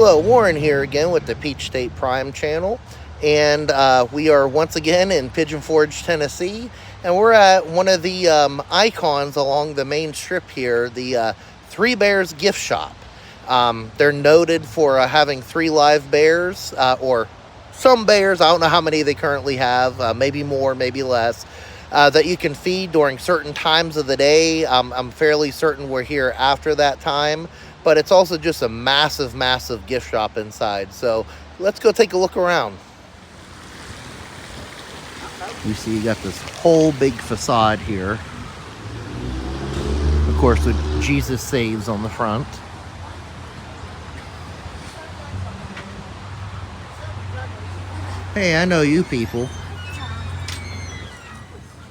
Hello, Warren here again with the Peach State Prime channel, and we are once again in Pigeon Forge, Tennessee, and we're at one of the icons along the main strip here, the Three Bears gift shop. They're noted for having 3 live bears, or some bears, I don't know how many they currently have, maybe more, maybe less, that you can feed during certain times of the day. I'm fairly certain we're here after that time. But it's also just a massive, massive gift shop inside. So let's go take a look around. You see you got this whole big facade here. Of course, with Jesus Saves on the front. Hey, I know you people.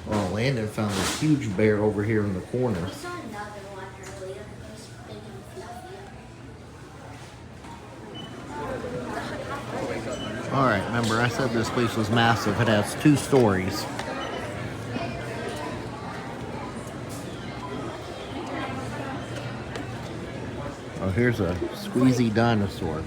Oh, Landon found this huge bear over here in the corner. Alright, remember I said this place was massive. It has 2 stories. Oh, here's a squeezy dinosaur.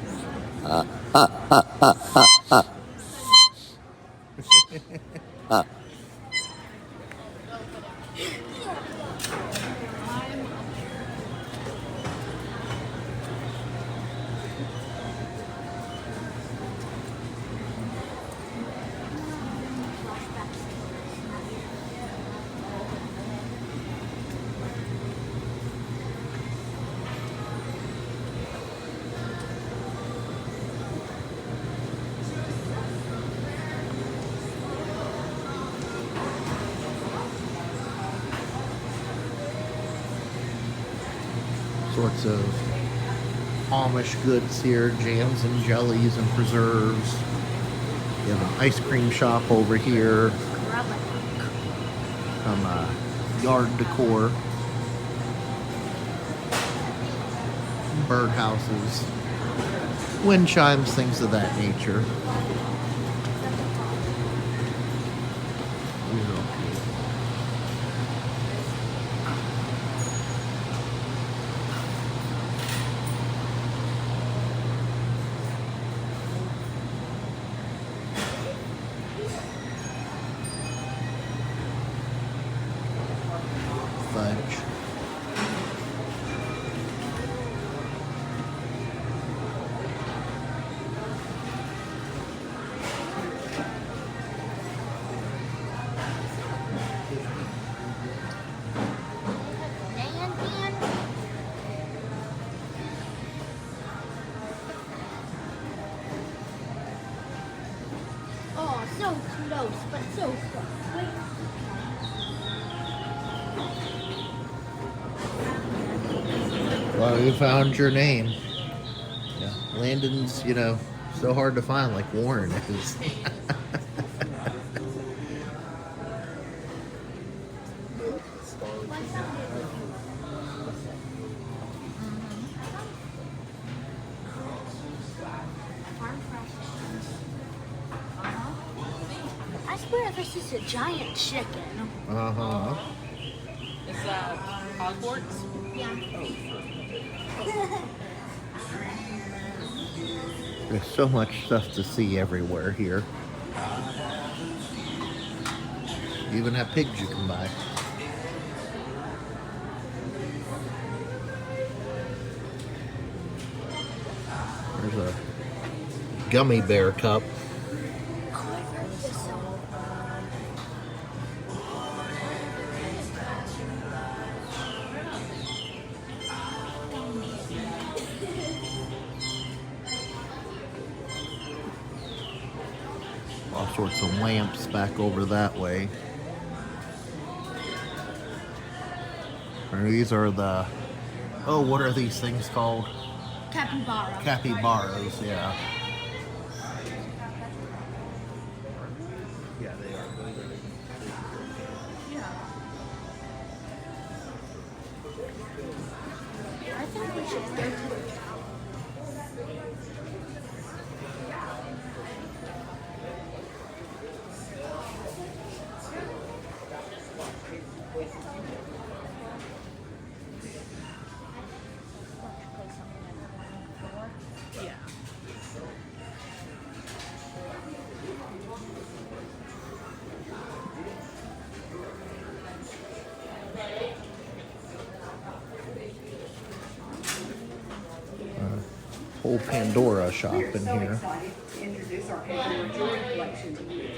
Sorts of Amish goods here, jams and jellies and preserves. You have an ice cream shop over here. Some yard decor. Birdhouses. Wind chimes, things of that nature. Fudge. Oh, so close, but so close. Well, you found your name. Yeah, Landon's, so hard to find like Warren is. I swear this is a giant chicken. Uh-huh. Is that Hogwarts? Yeah. There's so much stuff to see everywhere here. You even have pigs you can buy. There's a gummy bear cup. All sorts of lamps back over that way. And these are the, what are these things called? Capybara. Capybaras, yeah. Yeah, they are. I think we should go to Yeah. little Pandora shop in here. Excited to introduce our Pandora jewelry collection to you.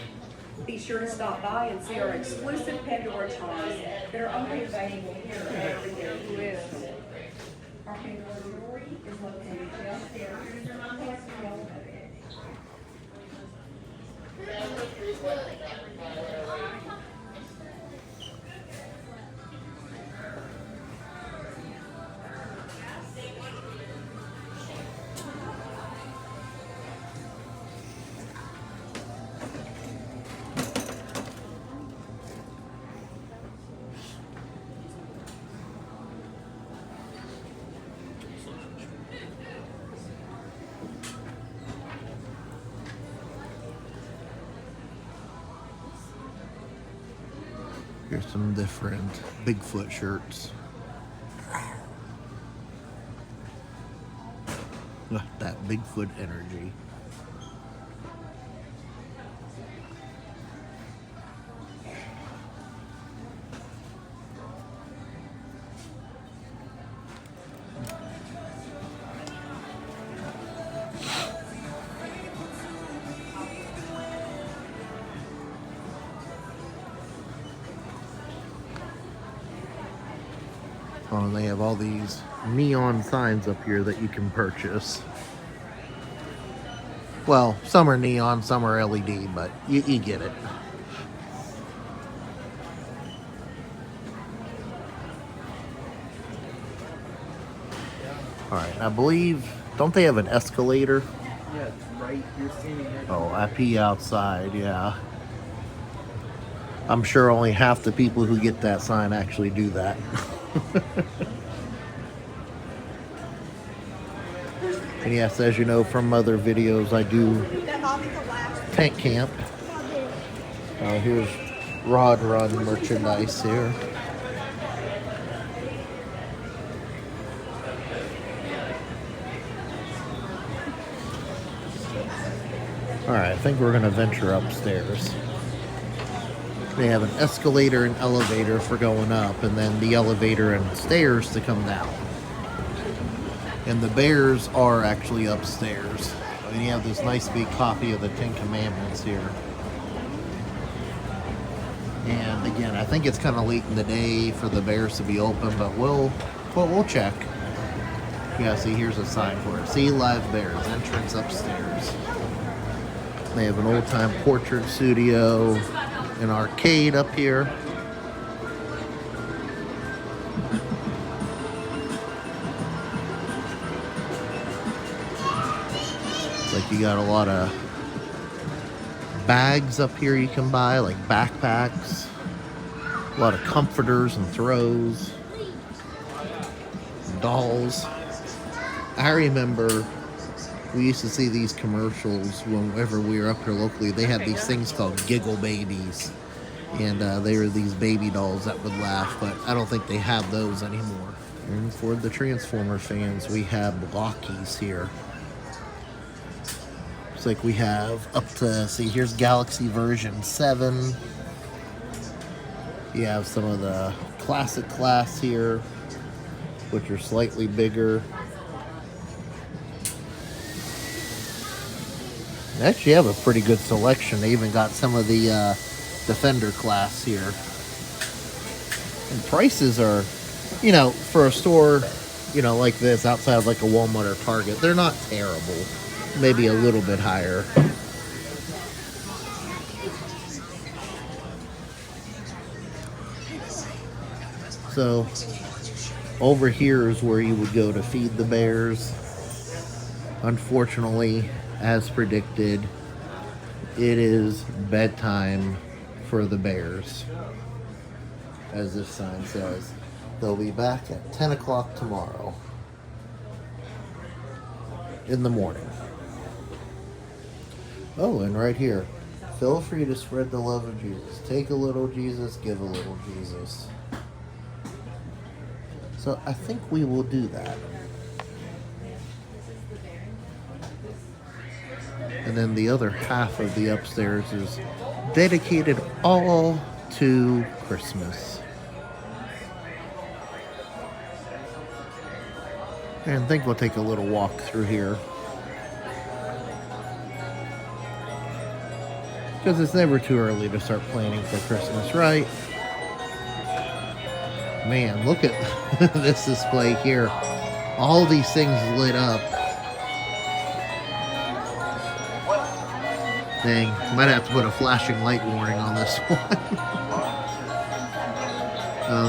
Be sure to stop by and see our exclusive Pandora charms that are only available here at Everyday Gifts. Our Pandora jewelry is located just there past the elevator. Here's some different Bigfoot shirts. Ugh, that Bigfoot energy. Oh, and they have all these neon signs up here that you can purchase. Well, some are neon, some are LED, but you get it. Alright, I believe, don't they have an escalator? Yeah, it's right. You're seeing it. Oh, I pee outside, yeah. I'm sure only half the people who get that sign actually do that. And yes, as you know from other videos, I do tent camp. Here's Rod Run merchandise here. Alright, I think we're going to venture upstairs. They have an escalator and elevator for going up, and then the elevator and stairs to come down. And the bears are actually upstairs. And you have this nice big copy of the Ten Commandments here. And again, I think it's kind of late in the day for the bears to be open, but we'll check. Yeah, see, here's a sign for it. See live bears, entrance upstairs. They have an old-time portrait studio, an arcade up here. Like you got a lot of bags up here you can buy, like backpacks. A lot of comforters and throws. Dolls. I remember we used to see these commercials whenever we were up here locally. They had these things called Giggle Babies. And they were these baby dolls that would laugh, but I don't think they have those anymore. And for the Transformer fans, we have blockies here. Looks like we have up to, see, here's Galaxy version 7. You have some of the classic class here, which are slightly bigger. They actually have a pretty good selection. They even got some of the Defender class here. And prices are, you know, for a store, you know, like this, outside of like a Walmart or Target, they're not terrible. Maybe a little bit higher. So, over here is where you would go to feed the bears. Unfortunately, as predicted, it is bedtime for the bears. As this sign says, they'll be back at 10 o'clock tomorrow in the morning. Oh, and right here, feel free to spread the love of Jesus. Take a little Jesus, give a little Jesus. So I think we will do that. And then the other half of the upstairs is dedicated all to Christmas. And I think we'll take a little walk through here. Because it's never too early to start planning for Christmas, right? Man, look at this display here. All these things lit up. Dang, might have to put a flashing light warning on this one.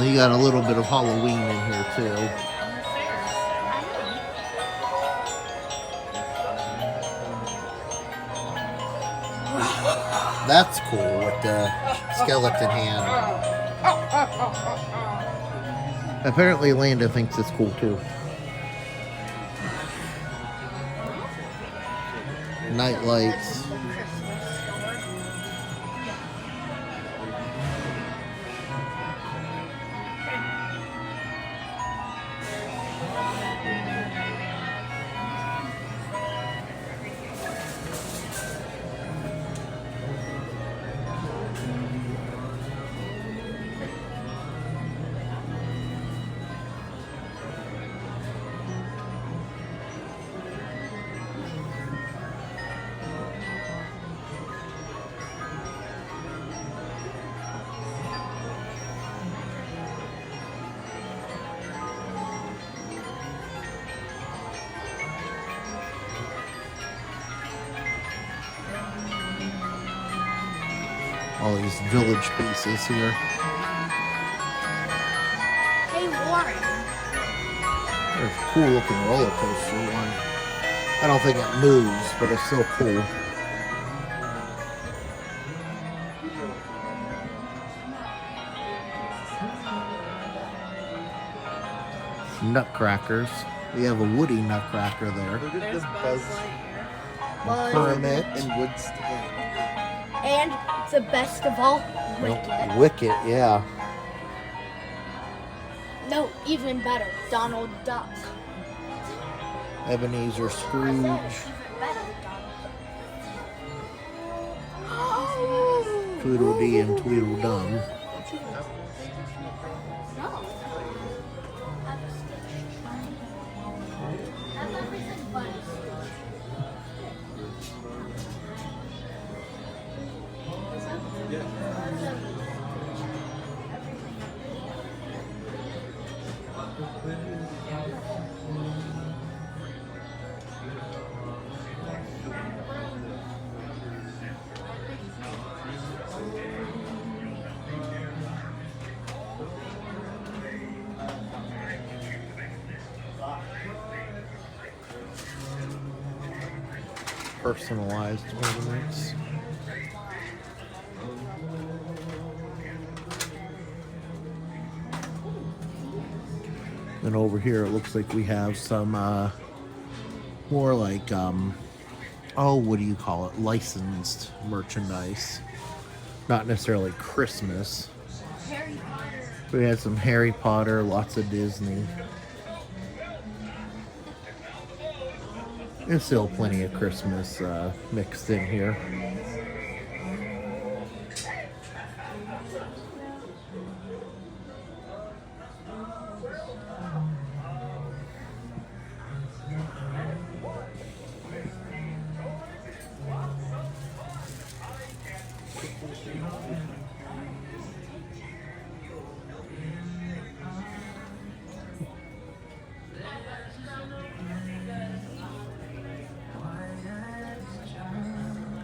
You got a little bit of Halloween in here too. That's cool with the skeleton hand. Apparently Landa thinks it's cool too. Night lights. All these village pieces here. Hey, Warren. There's a cool looking roller coaster one. I don't think it moves, but it's so cool. Nutcrackers. We have a Woody Nutcracker there. Look at There's the Buzz Buzz Lightyear. Kermit. and Woodstock. And the best of all, Wicked. Wicket, yeah. No, even better, Donald Duck. Ebenezer Scrooge. Even better, Donald. Tweedledee and Tweedledum. No. Have everything but a Stitch. Personalized ornaments. Then over here it looks like we have some more like oh, what do you call it? Licensed merchandise. Not necessarily Christmas. Harry Potter. We had some Harry Potter, lots of Disney. There's still plenty of Christmas mixed in here.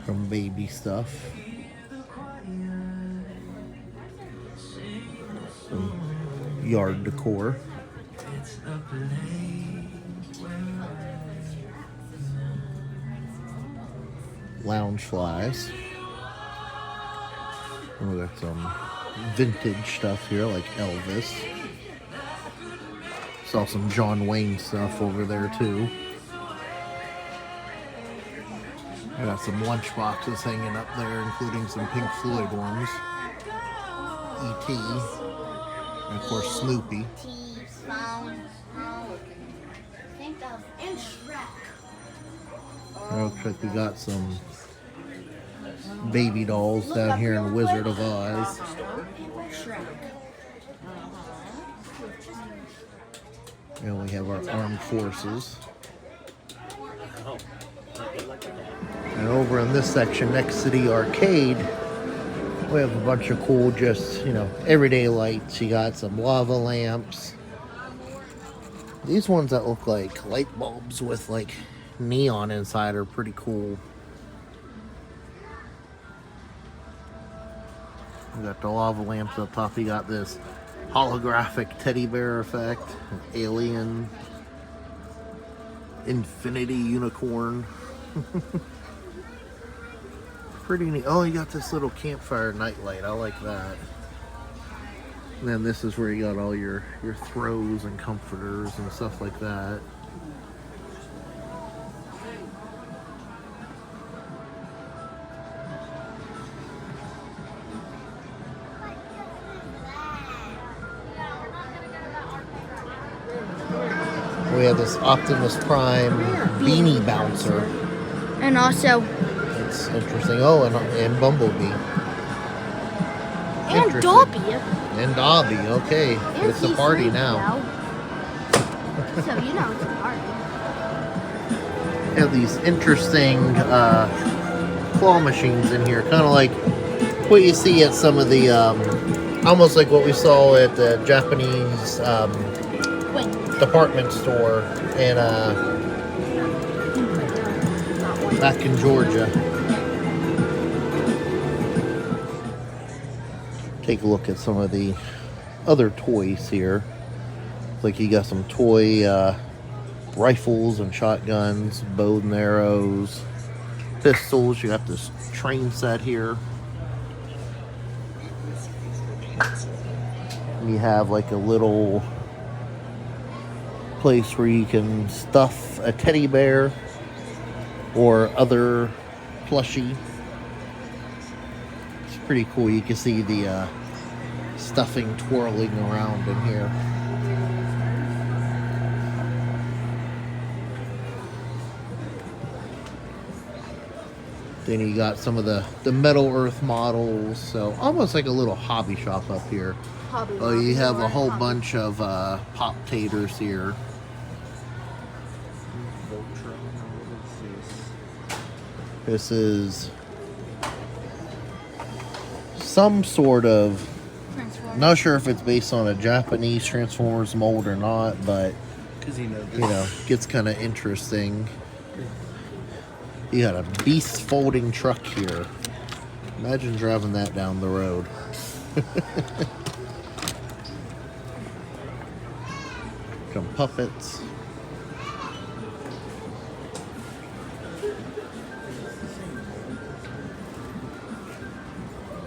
Some baby stuff. Some yard decor. Lounge flies. We got some vintage stuff here like Elvis. Saw some John Wayne stuff over there too. I got some lunch boxes hanging up there, including some Pink Floyd ones. E.T. And of course Snoopy. And Shrek. Looks like we got some baby dolls down here in Wizard of Oz. Shrek. And we have our armed forces. And over in this section next to the arcade, we have a bunch of cool, just, you know, everyday lights. You got some lava lamps. These ones that look like light bulbs with like neon inside are pretty cool. You got the lava lamps up top. You got this holographic teddy bear effect, an alien, infinity unicorn. Pretty neat. Oh, you got this little campfire nightlight. I like that. And then this is where you got all your throws and comforters and stuff like that. We have this Optimus Prime beanie bouncer. And also, It's interesting. Oh, and Bumblebee. and Interesting. Dobby. And Dobby, okay. And It's a he's party sleeping now. So you know it's a party. We have these interesting claw machines in here. Kind of like what you see at some of the, almost like what we saw at the Japanese Wait. department store in, back in Georgia. Take a look at some of the other toys here. Like you got some toy rifles and shotguns, bow and arrows, pistols. You got this train set here. You have like a little place where you can stuff a teddy bear or other plushie. It's pretty cool. You can see the stuffing twirling around in here. Then you got some of the Metal Earth models, so almost like a little hobby shop up here. Oh, you have a whole bunch of Pop-Taters here. This is some sort of, not sure if it's based on a Japanese Transformers mold or not, but you know, gets kind of interesting. You got a beast folding truck here. Imagine driving that down the road. Some puppets.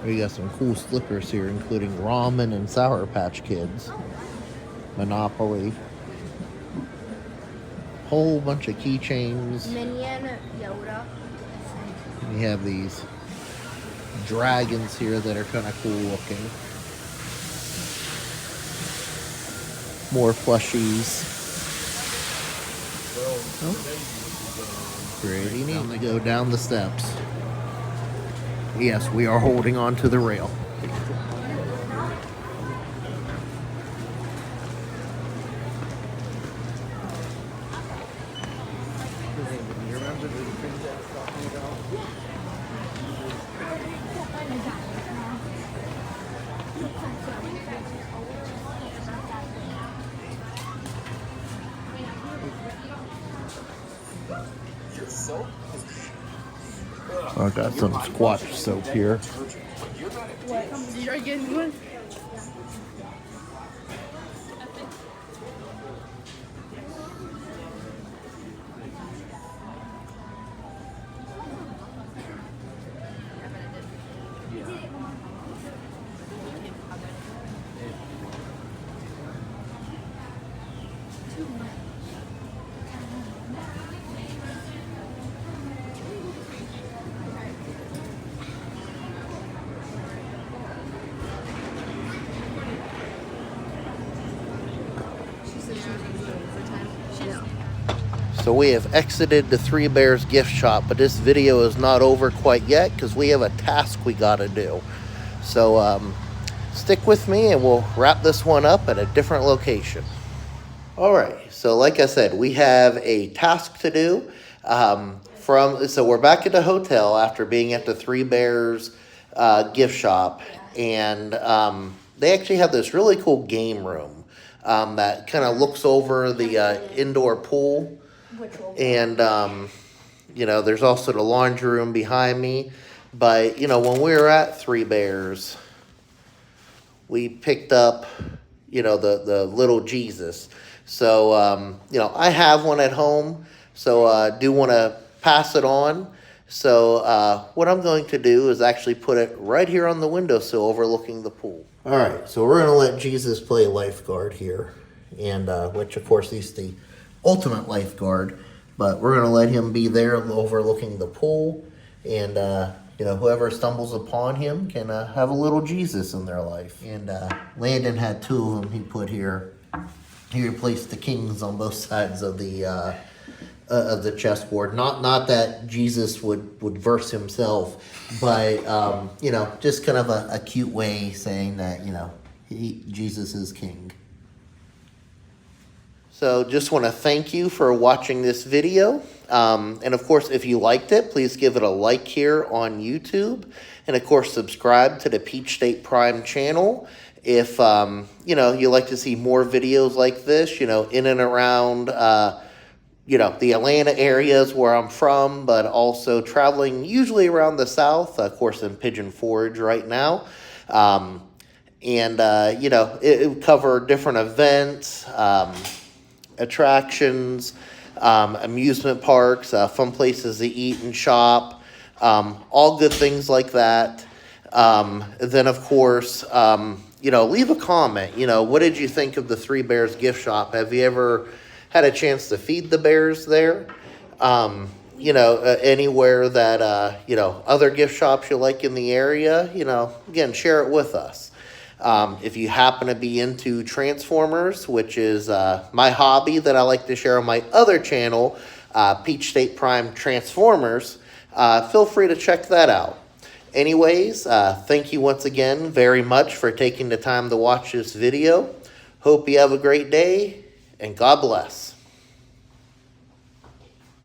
We got some cool slippers here, including Ramen and Sour Patch Kids. Monopoly. Whole bunch of keychains. Minion, Yoda. And you have these dragons here that are kind of cool looking. More plushies. Oh. Pretty neat to go down the steps. Yes, we are holding on to the rail. I got some squash soap here. You're getting one? So we have exited the Three Bears gift shop, but this video is not over quite yet because we have a task we gotta do. So stick with me and we'll wrap this one up at a different location. All right, so like I said, we have a task to do. So we're back at the hotel after being at the Three Bears gift shop, and they actually have this really cool game room that kind of looks over the indoor pool, and there's also the laundry room behind me. But when we were at Three Bears, we picked up the little Jesus. So I have one at home, so I do want to pass it on. So what I'm going to do is actually put it right here on the windowsill overlooking the pool. All right, so we're going to let Jesus play lifeguard here, and which of course he's the ultimate lifeguard, but we're going to let him be there overlooking the pool, and whoever stumbles upon him can have a little Jesus in their life. And Landon had two of them he put here. He replaced the kings on both sides of the chessboard. Not that Jesus would verse himself, but just kind of a cute way saying that Jesus is king. So just want to thank you for watching this video. And of course, if you liked it, please give it a like here on YouTube. And of course, subscribe to the Peach State Prime channel. If, you like to see more videos like this, in and around, the Atlanta areas where I'm from, but also traveling usually around the South, of course, in Pigeon Forge right now. It would cover different events, attractions, amusement parks, fun places to eat and shop, all good things like that. Then, of course, leave a comment. What did you think of the Three Bears gift shop? Have you ever had a chance to feed the bears there? Anywhere that, other gift shops you like in the area, again, share it with us. If you happen to be into Transformers, which is my hobby that I like to share on my other channel, Peach State Prime Transformers, feel free to check that out. Anyways, thank you once again very much for taking the time to watch this video. Hope you have a great day, and God bless.